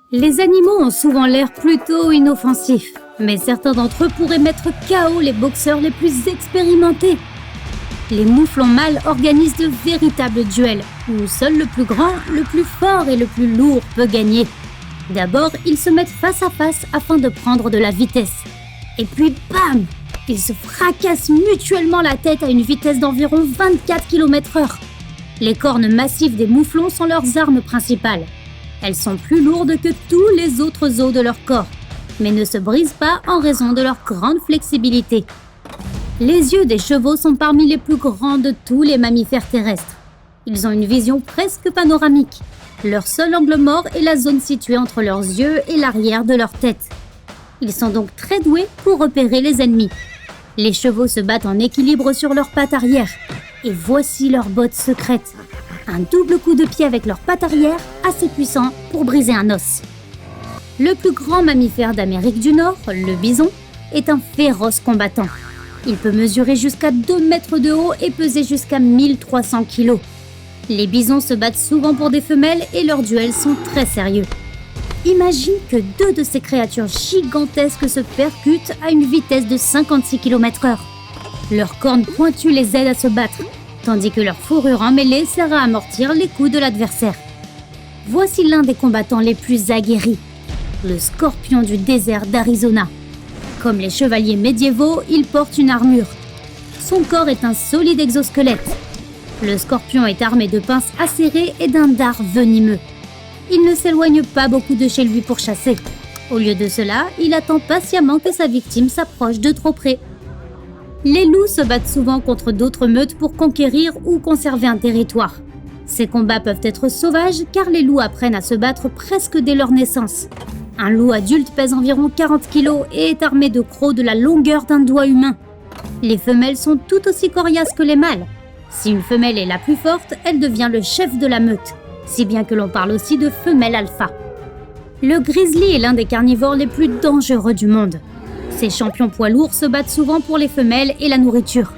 Les animaux ont souvent l'air plutôt inoffensifs, mais certains d'entre eux pourraient mettre KO les boxeurs les plus expérimentés. Les mouflons mâles organisent de véritables duels, où seul le plus grand, le plus fort et le plus lourd peut gagner. D'abord, ils se mettent face à face afin de prendre de la vitesse. Et puis bam! Ils se fracassent mutuellement la tête à une vitesse d'environ 24 km/h. Les cornes massives des mouflons sont leurs armes principales. Elles sont plus lourdes que tous les autres os de leur corps, mais ne se brisent pas en raison de leur grande flexibilité. Les yeux des chevaux sont parmi les plus grands de tous les mammifères terrestres. Ils ont une vision presque panoramique. Leur seul angle mort est la zone située entre leurs yeux et l'arrière de leur tête. Ils sont donc très doués pour repérer les ennemis. Les chevaux se battent en équilibre sur leurs pattes arrière. Et voici leur botte secrète. Un double coup de pied avec leurs pattes arrière, assez puissant pour briser un os. Le plus grand mammifère d'Amérique du Nord, le bison, est un féroce combattant. Il peut mesurer jusqu'à 2 mètres de haut et peser jusqu'à 1300 kg. Les bisons se battent souvent pour des femelles et leurs duels sont très sérieux. Imagine que 2 de ces créatures gigantesques se percutent à une vitesse de 56 km/h. Leurs cornes pointues les aident à se battre, tandis que leur fourrure emmêlée sert à amortir les coups de l'adversaire. Voici l'un des combattants les plus aguerris, le scorpion du désert d'Arizona. Comme les chevaliers médiévaux, il porte une armure. Son corps est un solide exosquelette. Le scorpion est armé de pinces acérées et d'un dard venimeux. Il ne s'éloigne pas beaucoup de chez lui pour chasser. Au lieu de cela, il attend patiemment que sa victime s'approche de trop près. Les loups se battent souvent contre d'autres meutes pour conquérir ou conserver un territoire. Ces combats peuvent être sauvages car les loups apprennent à se battre presque dès leur naissance. Un loup adulte pèse environ 40 kg et est armé de crocs de la longueur d'un doigt humain. Les femelles sont tout aussi coriaces que les mâles. Si une femelle est la plus forte, elle devient le chef de la meute, si bien que l'on parle aussi de femelle alpha. Le grizzly est l'un des carnivores les plus dangereux du monde. Ces champions poids lourds se battent souvent pour les femelles et la nourriture.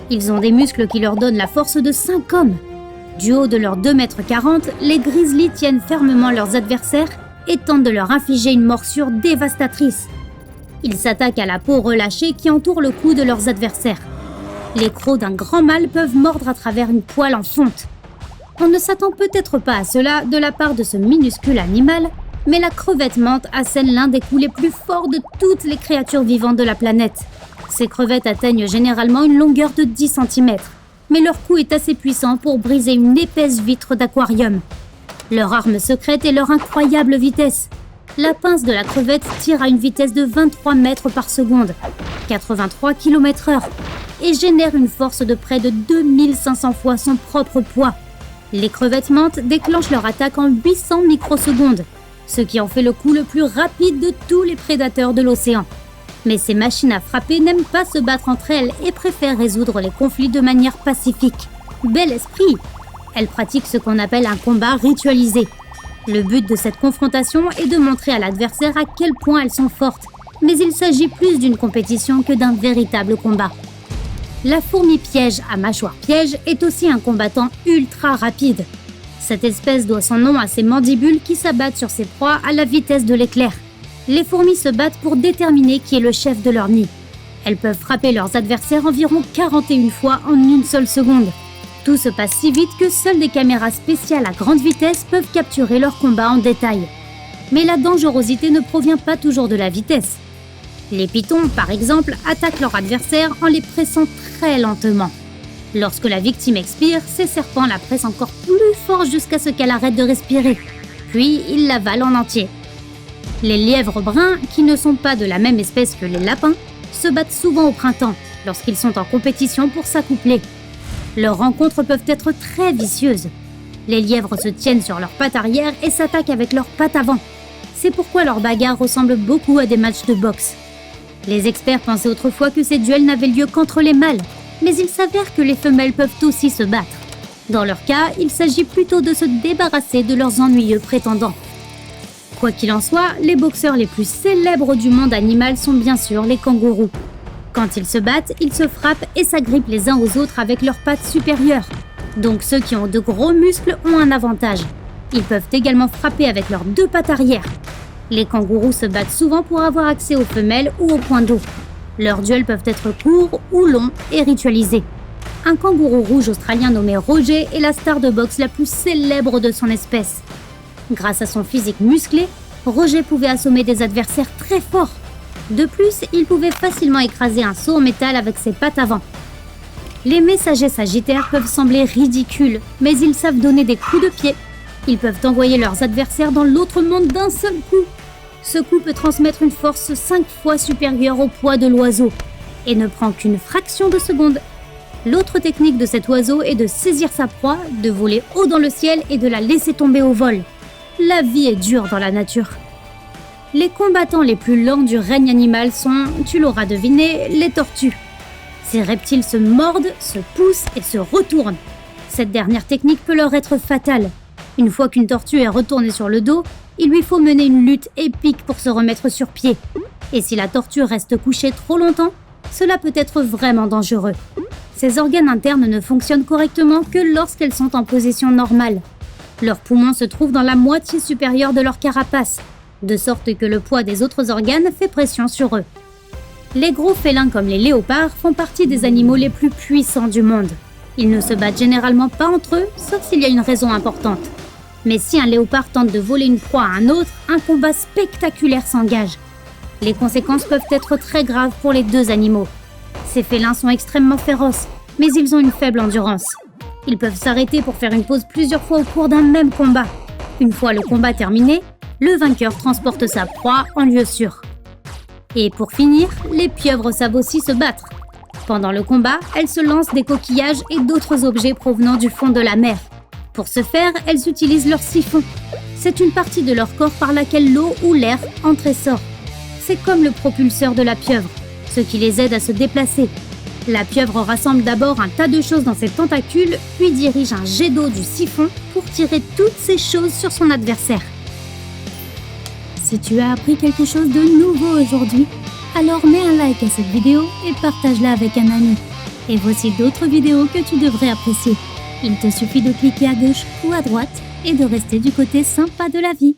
Ils ont des muscles qui leur donnent la force de 5 hommes. Du haut de leurs 2,40 m, les grizzlies tiennent fermement leurs adversaires et tentent de leur infliger une morsure dévastatrice. Ils s'attaquent à la peau relâchée qui entoure le cou de leurs adversaires. Les crocs d'un grand mâle peuvent mordre à travers une poêle en fonte. On ne s'attend peut-être pas à cela de la part de ce minuscule animal, mais la crevette menthe assène l'un des coups les plus forts de toutes les créatures vivantes de la planète. Ces crevettes atteignent généralement une longueur de 10 cm, mais leur coup est assez puissant pour briser une épaisse vitre d'aquarium. Leur arme secrète est leur incroyable vitesse. La pince de la crevette tire à une vitesse de 23 mètres par seconde, 83 km/h, et génère une force de près de 2500 fois son propre poids. Les crevettes menthes déclenchent leur attaque en 800 microsecondes, ce qui en fait le coup le plus rapide de tous les prédateurs de l'océan. Mais ces machines à frapper n'aiment pas se battre entre elles et préfèrent résoudre les conflits de manière pacifique. Bel esprit! Elles pratiquent ce qu'on appelle un combat ritualisé. Le but de cette confrontation est de montrer à l'adversaire à quel point elles sont fortes, mais il s'agit plus d'une compétition que d'un véritable combat. La fourmi piège à mâchoire piège est aussi un combattant ultra rapide. Cette espèce doit son nom à ses mandibules qui s'abattent sur ses proies à la vitesse de l'éclair. Les fourmis se battent pour déterminer qui est le chef de leur nid. Elles peuvent frapper leurs adversaires environ 41 fois en une seule seconde. Tout se passe si vite que seules des caméras spéciales à grande vitesse peuvent capturer leur combat en détail. Mais la dangerosité ne provient pas toujours de la vitesse. Les pythons, par exemple, attaquent leur adversaire en les pressant très lentement. Lorsque la victime expire, ces serpents la pressent encore plus fort jusqu'à ce qu'elle arrête de respirer. Puis, ils l'avalent en entier. Les lièvres bruns, qui ne sont pas de la même espèce que les lapins, se battent souvent au printemps, lorsqu'ils sont en compétition pour s'accoupler. Leurs rencontres peuvent être très vicieuses. Les lièvres se tiennent sur leurs pattes arrière et s'attaquent avec leurs pattes avant. C'est pourquoi leurs bagarres ressemblent beaucoup à des matchs de boxe. Les experts pensaient autrefois que ces duels n'avaient lieu qu'entre les mâles, mais il s'avère que les femelles peuvent aussi se battre. Dans leur cas, il s'agit plutôt de se débarrasser de leurs ennuyeux prétendants. Quoi qu'il en soit, les boxeurs les plus célèbres du monde animal sont bien sûr les kangourous. Quand ils se battent, ils se frappent et s'agrippent les uns aux autres avec leurs pattes supérieures. Donc ceux qui ont de gros muscles ont un avantage. Ils peuvent également frapper avec leurs 2 pattes arrière. Les kangourous se battent souvent pour avoir accès aux femelles ou aux points d'eau. Leurs duels peuvent être courts ou longs et ritualisés. Un kangourou rouge australien nommé Roger est la star de boxe la plus célèbre de son espèce. Grâce à son physique musclé, Roger pouvait assommer des adversaires très forts. De plus, il pouvait facilement écraser un seau en métal avec ses pattes avant. Les messagers sagittaires peuvent sembler ridicules, mais ils savent donner des coups de pied. Ils peuvent envoyer leurs adversaires dans l'autre monde d'un seul coup. Ce coup peut transmettre une force 5 fois supérieure au poids de l'oiseau et ne prend qu'une fraction de seconde. L'autre technique de cet oiseau est de saisir sa proie, de voler haut dans le ciel et de la laisser tomber au vol. La vie est dure dans la nature. Les combattants les plus lents du règne animal sont, tu l'auras deviné, les tortues. Ces reptiles se mordent, se poussent et se retournent. Cette dernière technique peut leur être fatale. Une fois qu'une tortue est retournée sur le dos, il lui faut mener une lutte épique pour se remettre sur pied. Et si la tortue reste couchée trop longtemps, cela peut être vraiment dangereux. Ses organes internes ne fonctionnent correctement que lorsqu'elles sont en position normale. Leurs poumons se trouvent dans la moitié supérieure de leur carapace, de sorte que le poids des autres organes fait pression sur eux. Les gros félins comme les léopards font partie des animaux les plus puissants du monde. Ils ne se battent généralement pas entre eux, sauf s'il y a une raison importante. Mais si un léopard tente de voler une proie à un autre, un combat spectaculaire s'engage. Les conséquences peuvent être très graves pour les 2 animaux. Ces félins sont extrêmement féroces, mais ils ont une faible endurance. Ils peuvent s'arrêter pour faire une pause plusieurs fois au cours d'un même combat. Une fois le combat terminé, le vainqueur transporte sa proie en lieu sûr. Et pour finir, les pieuvres savent aussi se battre. Pendant le combat, elles se lancent des coquillages et d'autres objets provenant du fond de la mer. Pour ce faire, elles utilisent leur siphon. C'est une partie de leur corps par laquelle l'eau ou l'air entre et sort. C'est comme le propulseur de la pieuvre, ce qui les aide à se déplacer. La pieuvre rassemble d'abord un tas de choses dans ses tentacules, puis dirige un jet d'eau du siphon pour tirer toutes ces choses sur son adversaire. Si tu as appris quelque chose de nouveau aujourd'hui, alors mets un like à cette vidéo et partage-la avec un ami. Et voici d'autres vidéos que tu devrais apprécier. Il te suffit de cliquer à gauche ou à droite et de rester du côté sympa de la vie.